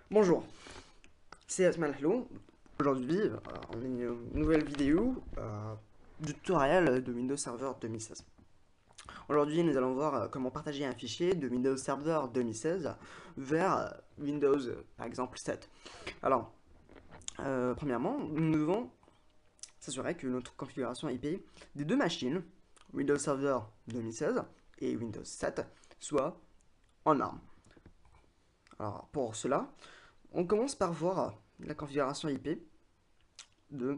Bonjour, c'est Asmal Hello. Aujourd'hui, on a une nouvelle vidéo du tutoriel de Windows Server 2016. Aujourd'hui, nous allons voir comment partager un fichier de Windows Server 2016 vers Windows, par exemple, 7. Alors, premièrement, nous devons s'assurer que notre configuration IP des deux machines, Windows Server 2016 et Windows 7, soit en ARM. Alors, pour cela, on commence par voir la configuration IP de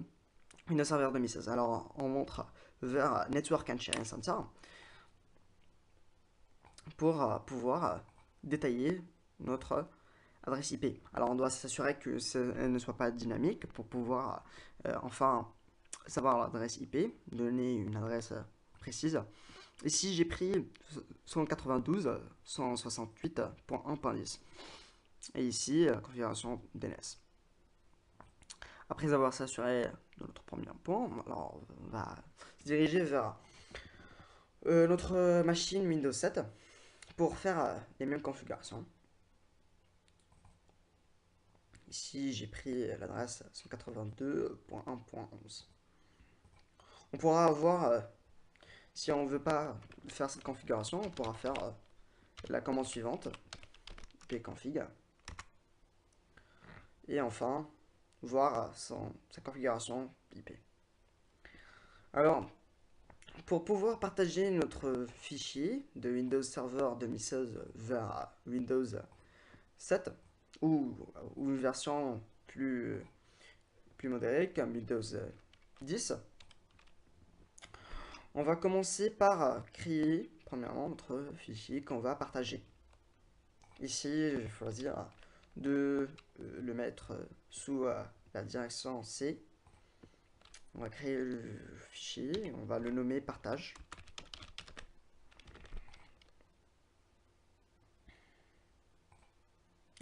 Windows Server 2016. Alors, on montre vers Network and Sharing Center pour pouvoir détailler notre adresse IP. Alors, on doit s'assurer que elle ne soit pas dynamique pour pouvoir enfin savoir l'adresse IP, donner une adresse précise. Ici, j'ai pris 192.168.1.10 et ici, configuration DNS. Après avoir s'assuré de notre premier point, alors on va se diriger vers notre machine Windows 7 pour faire les mêmes configurations. Ici, j'ai pris l'adresse 182.1.11. On pourra avoir, si on ne veut pas faire cette configuration, on pourra faire la commande suivante, pconfig, et enfin voir sa configuration IP. Alors, pour pouvoir partager notre fichier de Windows Server 2016 vers Windows 7 ou une version plus modérée comme Windows 10, on va commencer par créer premièrement notre fichier qu'on va partager. Ici, je vais choisir de le mettre sous la direction C. On va créer le fichier, on va le nommer partage.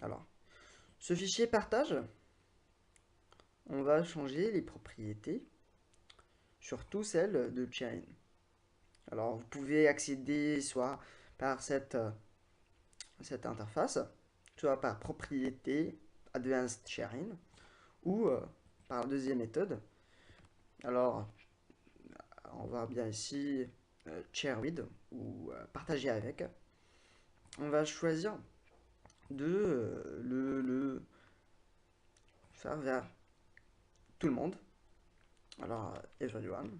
Alors, ce fichier partage, on va changer les propriétés, surtout celles de sharing. Alors, vous pouvez accéder soit par cette interface, soit par propriété Advanced Sharing, ou par la deuxième méthode. Alors, on va bien ici share with ou partager avec. On va choisir de le faire vers tout le monde. Alors, everyone,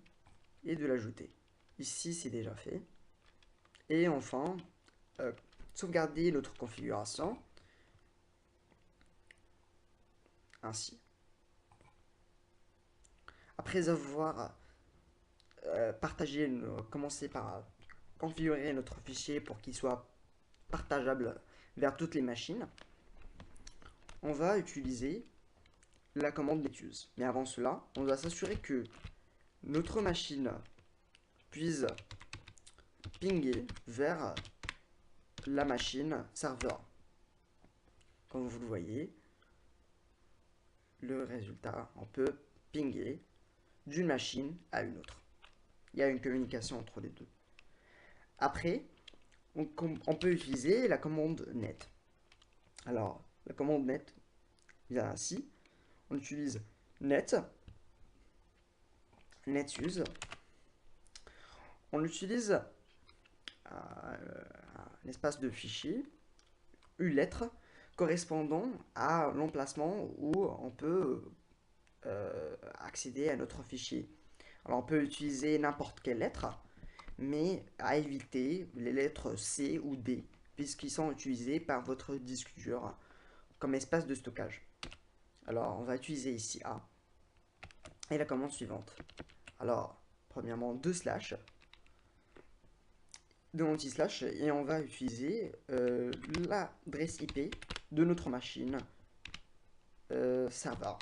et de l'ajouter. Ici, c'est déjà fait. Et enfin, sauvegarder notre configuration ainsi. Après avoir commencé par configurer notre fichier pour qu'il soit partageable vers toutes les machines, on va utiliser la commande netuse. Mais avant cela, on doit s'assurer que notre machine puisse pinguer vers la machine serveur. Comme vous le voyez, le résultat, on peut pinguer d'une machine à une autre. Il y a une communication entre les deux. Après, on peut utiliser la commande net. Alors, la commande net vient ainsi. On utilise net, netuse. On utilise un espace de fichier, ulettre, correspondant à l'emplacement où on peut accéder à notre fichier. Alors, on peut utiliser n'importe quelle lettre, mais à éviter les lettres C ou D, puisqu'ils sont utilisés par votre disque dur comme espace de stockage. Alors, on va utiliser ici A, et la commande suivante. Alors, premièrement, 2 slash, de l'anti-slash, et on va utiliser l'adresse IP de notre machine serveur.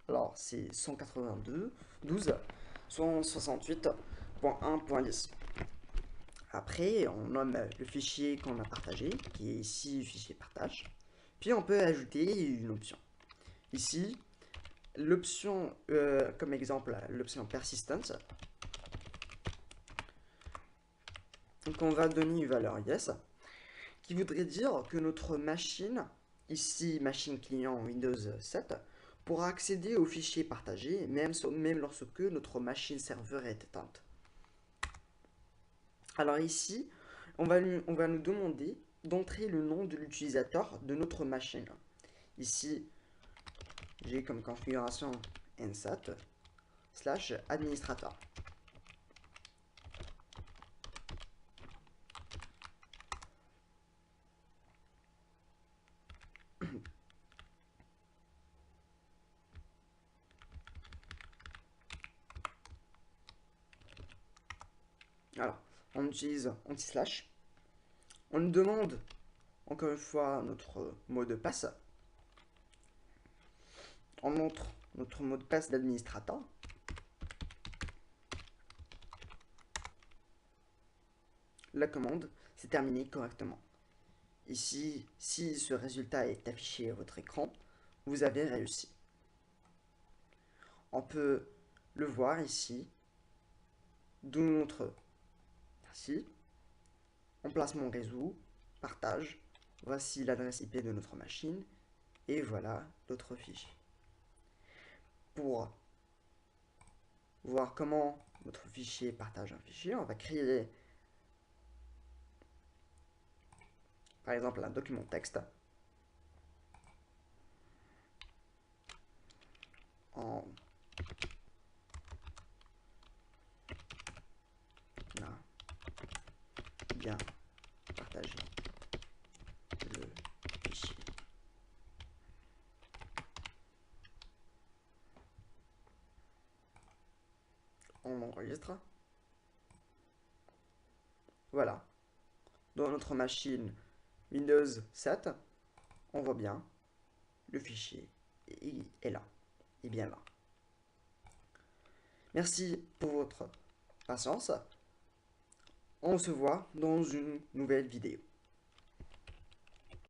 Alors, c'est 192.168.1.10. Après, on nomme le fichier qu'on a partagé, qui est ici fichier partage. Puis on peut ajouter une option. Ici, l'option, comme exemple, l'option persistence. Donc on va donner une valeur yes, qui voudrait dire que notre machine ici machine client Windows 7, pourra accéder aux fichiers partagés même lorsque notre machine serveur est éteinte. Alors ici, on va nous demander d'entrer le nom de l'utilisateur de notre machine. Ici, j'ai comme configuration nsat/administrateur. Alors, on utilise anti-slash. On nous demande encore une fois notre mot de passe. On montre notre mot de passe d'administrateur. La commande s'est terminée correctement. Ici, si ce résultat est affiché à votre écran, vous avez réussi. On peut le voir ici, d'où notre merci, emplacement réseau, partage, voici l'adresse IP de notre machine, et voilà notre fichier. Pour voir comment notre fichier partage un fichier, on va créer par exemple un document texte en bien partager le fichier. On enregistre. Voilà. Dans notre machine Windows 7, on voit bien le fichier est là. Et bien là. Merci pour votre patience. On se voit dans une nouvelle vidéo.